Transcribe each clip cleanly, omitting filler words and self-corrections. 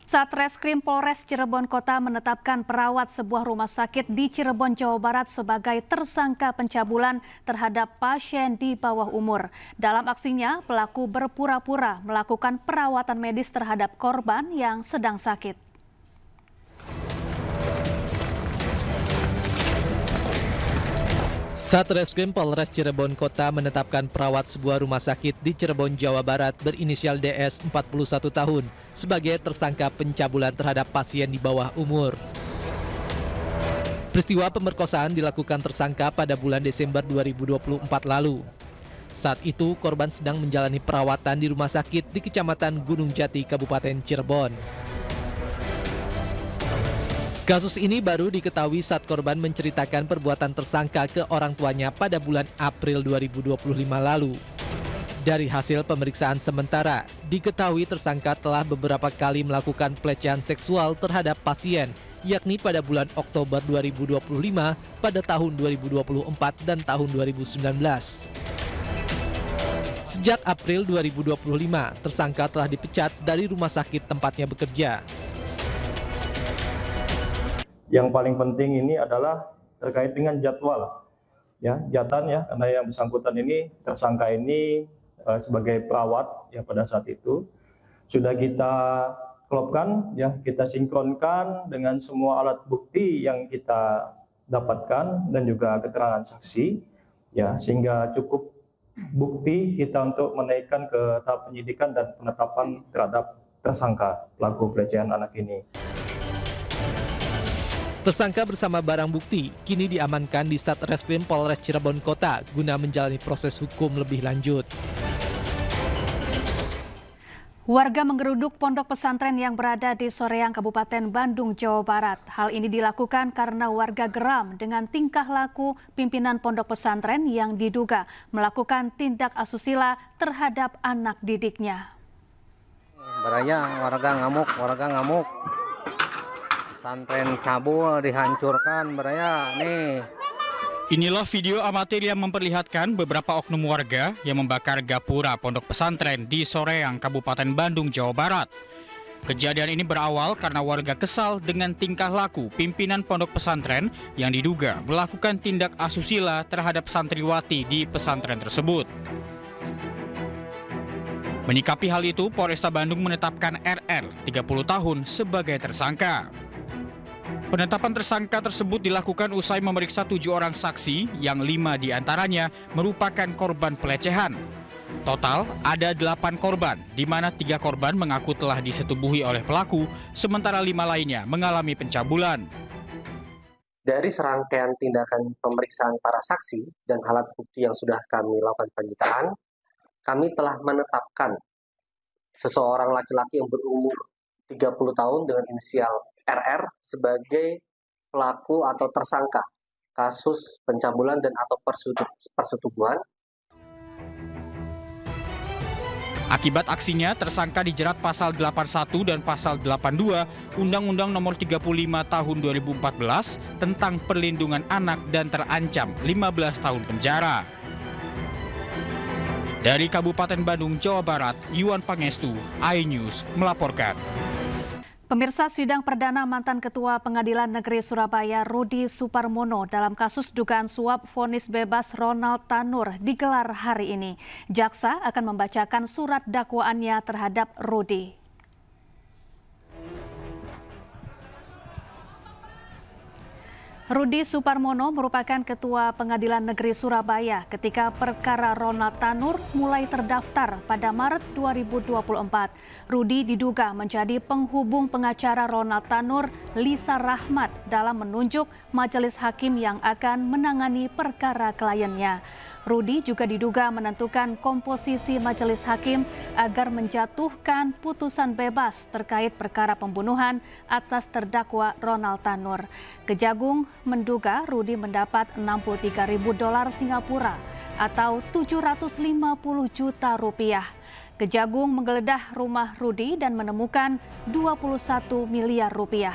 Satreskrim Polres Cirebon Kota menetapkan perawat sebuah rumah sakit di Cirebon, Jawa Barat sebagai tersangka pencabulan terhadap pasien di bawah umur. Dalam aksinya, pelaku berpura-pura melakukan perawatan medis terhadap korban yang sedang sakit. Satreskrim Polres Cirebon Kota menetapkan perawat sebuah rumah sakit di Cirebon, Jawa Barat berinisial DS 41 tahun sebagai tersangka pencabulan terhadap pasien di bawah umur. Peristiwa pemerkosaan dilakukan tersangka pada bulan Desember 2024 lalu. Saat itu korban sedang menjalani perawatan di rumah sakit di Kecamatan Gunung Jati, Kabupaten Cirebon. Kasus ini baru diketahui saat korban menceritakan perbuatan tersangka ke orang tuanya pada bulan April 2025 lalu. Dari hasil pemeriksaan sementara, diketahui tersangka telah beberapa kali melakukan pelecehan seksual terhadap pasien, yakni pada bulan Oktober 2025, pada tahun 2024, dan tahun 2019. Sejak April 2025, tersangka telah dipecat dari rumah sakit tempatnya bekerja. Yang paling penting ini adalah terkait dengan jadwal, karena yang bersangkutan ini, tersangka ini sebagai perawat pada saat itu sudah kita klopkan, kita sinkronkan dengan semua alat bukti yang kita dapatkan dan juga keterangan saksi, sehingga cukup bukti kita untuk menaikkan ke tahap penyidikan dan penetapan terhadap tersangka pelaku pelecehan anak ini. Tersangka bersama barang bukti kini diamankan di Satreskrim Polres Cirebon Kota guna menjalani proses hukum lebih lanjut. Warga menggeruduk pondok pesantren yang berada di Soreang, Kabupaten Bandung, Jawa Barat. Hal ini dilakukan karena warga geram dengan tingkah laku pimpinan pondok pesantren yang diduga melakukan tindak asusila terhadap anak didiknya. Baraya warga ngamuk. Pesantren cabul dihancurkan, beraya nih. Inilah video amatir yang memperlihatkan beberapa oknum warga yang membakar gapura pondok pesantren di Soreang, Kabupaten Bandung, Jawa Barat. Kejadian ini berawal karena warga kesal dengan tingkah laku pimpinan pondok pesantren yang diduga melakukan tindak asusila terhadap santriwati di pesantren tersebut. Menyikapi hal itu, Polresta Bandung menetapkan RR 30 tahun sebagai tersangka. Penetapan tersangka tersebut dilakukan usai memeriksa 7 orang saksi yang 5 diantaranya merupakan korban pelecehan. Total ada 8 korban, di mana 3 korban mengaku telah disetubuhi oleh pelaku, sementara 5 lainnya mengalami pencabulan. Dari serangkaian tindakan pemeriksaan para saksi dan alat bukti yang sudah kami lakukan penyitaan, kami telah menetapkan seseorang laki-laki yang berumur 30 tahun dengan inisial RR sebagai pelaku atau tersangka kasus pencabulan dan atau persetubuhan. Akibat aksinya, tersangka dijerat pasal 81 dan pasal 82 Undang-Undang Nomor 35 Tahun 2014 tentang perlindungan anak dan terancam 15 tahun penjara. Dari Kabupaten Bandung, Jawa Barat, Yuan Pangestu, iNews melaporkan. Pemirsa, sidang perdana mantan Ketua Pengadilan Negeri Surabaya Rudi Suparmono dalam kasus dugaan suap vonis bebas Ronald Tanur digelar hari ini. Jaksa akan membacakan surat dakwaannya terhadap Rudi. Rudi Suparmono merupakan Ketua Pengadilan Negeri Surabaya ketika perkara Ronald Tanur mulai terdaftar pada Maret 2024. Rudi diduga menjadi penghubung pengacara Ronald Tanur, Lisa Rahmat, dalam menunjuk majelis hakim yang akan menangani perkara kliennya. Rudi juga diduga menentukan komposisi majelis hakim agar menjatuhkan putusan bebas terkait perkara pembunuhan atas terdakwa Ronald Tanur. Kejagung menduga Rudi mendapat $63.000 Singapura atau 750 juta rupiah. Kejagung menggeledah rumah Rudi dan menemukan 21 miliar rupiah.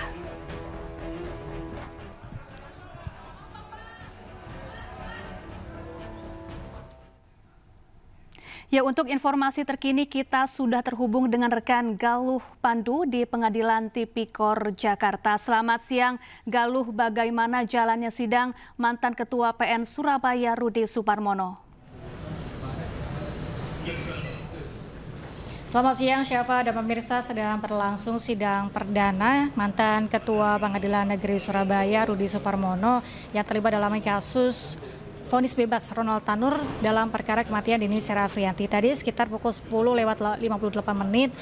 Ya, untuk informasi terkini kita sudah terhubung dengan rekan Galuh Pandu di Pengadilan Tipikor Jakarta. Selamat siang, Galuh. Bagaimana jalannya sidang mantan Ketua PN Surabaya Rudi Suparmono? Selamat siang, Syafa dan pemirsa. Sedang berlangsung sidang perdana mantan Ketua Pengadilan Negeri Surabaya Rudi Suparmono yang terlibat dalam kasus vonis bebas Ronald Tanur dalam perkara kematian Dini Serafrianti. Tadi sekitar pukul 10:58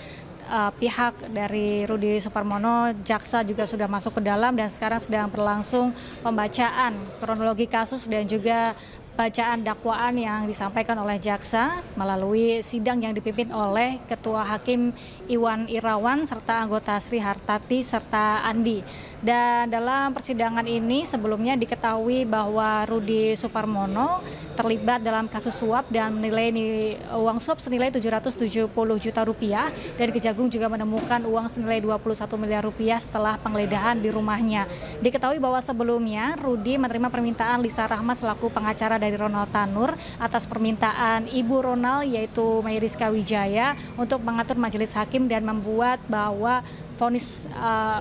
pihak dari Rudi Suparmono, jaksa juga sudah masuk ke dalam dan sekarang sedang berlangsung pembacaan kronologi kasus dan juga bacaan dakwaan yang disampaikan oleh jaksa melalui sidang yang dipimpin oleh Ketua Hakim Iwan Irawan serta anggota Sri Hartati serta Andi. Dan dalam persidangan ini sebelumnya diketahui bahwa Rudi Suparmono terlibat dalam kasus suap dan menilai uang suap senilai 770 juta rupiah dan Kejagung juga menemukan uang senilai 21 miliar rupiah setelah penggeledahan di rumahnya. Diketahui bahwa sebelumnya Rudi menerima permintaan Lisa Rahmat selaku pengacara dari Ronald Tanur atas permintaan Ibu Ronald yaitu Mayriska Wijaya untuk mengatur majelis hakim dan membuat bahwa vonis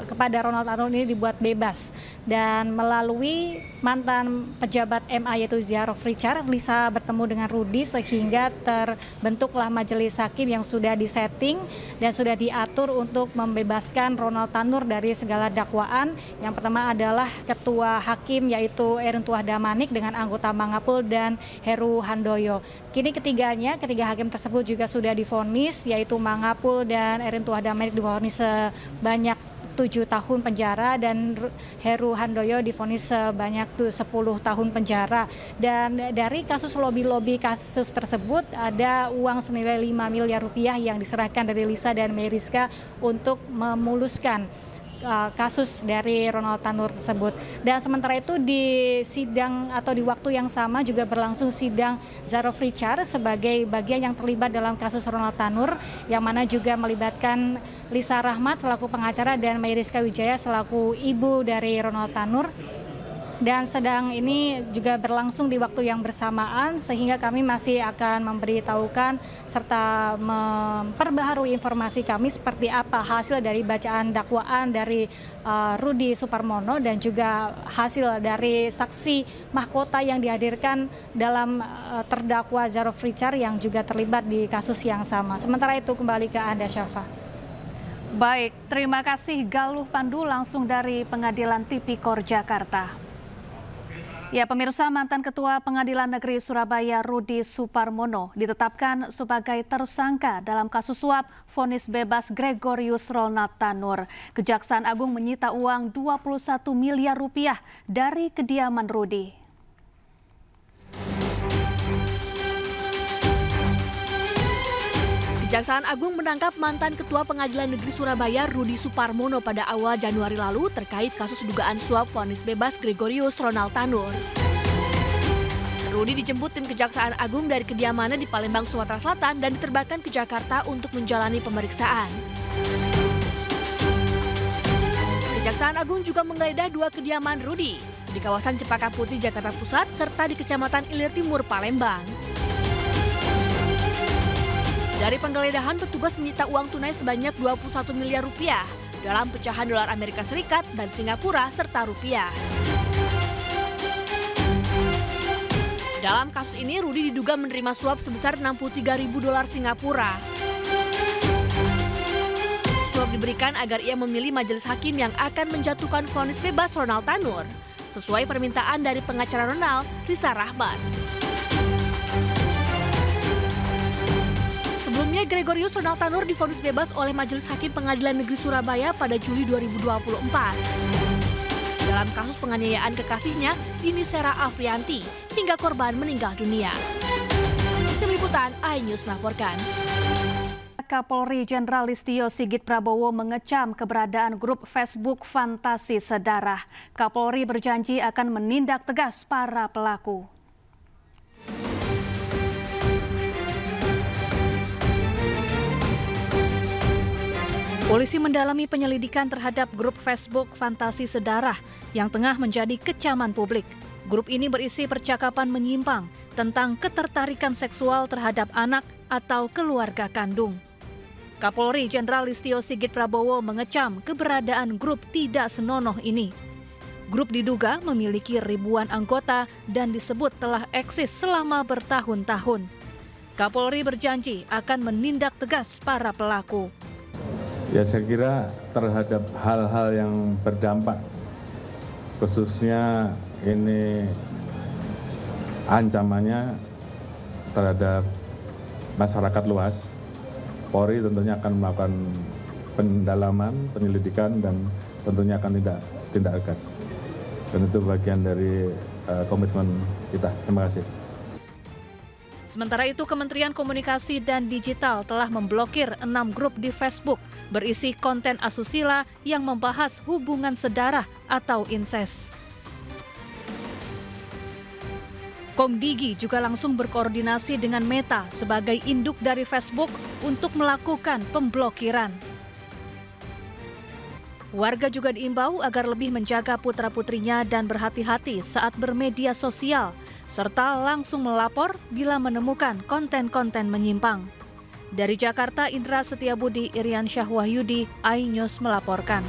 kepada Ronald Tanur ini dibuat bebas. Dan melalui mantan pejabat MA yaitu Jarod Richard, Lisa bertemu dengan Rudi sehingga terbentuklah majelis hakim yang sudah disetting dan sudah diatur untuk membebaskan Ronald Tanur dari segala dakwaan. Yang pertama adalah Ketua Hakim yaitu Erin Tuah Damanik dengan anggota Mangapul dan Heru Handoyo. Kini ketiga hakim tersebut juga sudah divonis yaitu Mangapul dan Erin Tuah Damanik divonis sebanyak 7 tahun penjara dan Heru Handoyo divonis sebanyak 10 tahun penjara. Dan dari kasus lobby kasus tersebut ada uang senilai 5 miliar rupiah yang diserahkan dari Lisa dan Mayriska untuk memuluskan kasus dari Ronald Tanur tersebut. Dan sementara itu di sidang atau di waktu yang sama juga berlangsung sidang Jarod Richard sebagai bagian yang terlibat dalam kasus Ronald Tanur yang mana juga melibatkan Lisa Rahmat selaku pengacara dan Mayriska Wijaya selaku ibu dari Ronald Tanur. Dan sedang ini juga berlangsung di waktu yang bersamaan sehingga kami masih akan memberitahukan serta memperbaharui informasi kami seperti apa hasil dari bacaan dakwaan dari Rudi Suparmono dan juga hasil dari saksi mahkota yang dihadirkan dalam terdakwa Jarod Richard yang juga terlibat di kasus yang sama. Sementara itu kembali ke Anda, Syafa. Baik, terima kasih Galuh Pandu langsung dari Pengadilan Tipikor Jakarta. Ya, pemirsa, mantan Ketua Pengadilan Negeri Surabaya Rudi Suparmono ditetapkan sebagai tersangka dalam kasus suap vonis bebas Gregorius Ronald Tanur. Kejaksaan Agung menyita uang 21 miliar rupiah dari kediaman Rudi. Kejaksaan Agung menangkap mantan Ketua Pengadilan Negeri Surabaya Rudi Suparmono pada awal Januari lalu terkait kasus dugaan suap vonis bebas Gregorius Ronald Tanur. Rudi dijemput tim Kejaksaan Agung dari kediamannya di Palembang, Sumatera Selatan dan diterbangkan ke Jakarta untuk menjalani pemeriksaan. Kejaksaan Agung juga menggeledah 2 kediaman Rudi di kawasan Cempaka Putih, Jakarta Pusat serta di Kecamatan Ilir Timur, Palembang. Dari penggeledahan, petugas menyita uang tunai sebanyak 21 miliar rupiah dalam pecahan dolar Amerika Serikat dan Singapura serta rupiah. Dalam kasus ini, Rudi diduga menerima suap sebesar 63.000 dolar Singapura. Suap diberikan agar ia memilih majelis hakim yang akan menjatuhkan vonis bebas Ronald Tanur, sesuai permintaan dari pengacara Ronald, Lisa Rahmat. Sebelumnya, Gregorius Ronald Tanur divonis bebas oleh Majelis Hakim Pengadilan Negeri Surabaya pada Juli 2024. Dalam kasus penganiayaan kekasihnya, Dini Serafrianti, hingga korban meninggal dunia. Tim Liputan iNews melaporkan. Kapolri Jenderal Listio Sigit Prabowo mengecam keberadaan grup Facebook Fantasi Sedarah. Kapolri berjanji akan menindak tegas para pelaku. Polisi mendalami penyelidikan terhadap grup Facebook Fantasi Sedarah yang tengah menjadi kecaman publik. Grup ini berisi percakapan menyimpang tentang ketertarikan seksual terhadap anak, atau keluarga kandung. Kapolri Jenderal Listio Sigit Prabowo mengecam keberadaan grup tidak senonoh ini. Grup diduga memiliki ribuan anggota dan disebut telah eksis selama bertahun-tahun. Kapolri berjanji akan menindak tegas para pelaku. Ya, saya kira terhadap hal-hal yang berdampak, khususnya ini ancamannya terhadap masyarakat luas, Polri tentunya akan melakukan pendalaman, penyelidikan, dan tentunya akan tindak tegas. Dan itu bagian dari komitmen kita. Terima kasih. Sementara itu, Kementerian Komunikasi dan Digital telah memblokir 6 grup di Facebook berisi konten asusila yang membahas hubungan sedarah atau insest. Komdigi juga langsung berkoordinasi dengan Meta sebagai induk dari Facebook untuk melakukan pemblokiran. Warga juga diimbau agar lebih menjaga putra-putrinya dan berhati-hati saat bermedia sosial, serta langsung melapor bila menemukan konten-konten menyimpang. Dari Jakarta, Indra Setiabudi, Irian Syahwahyudi, iNews melaporkan.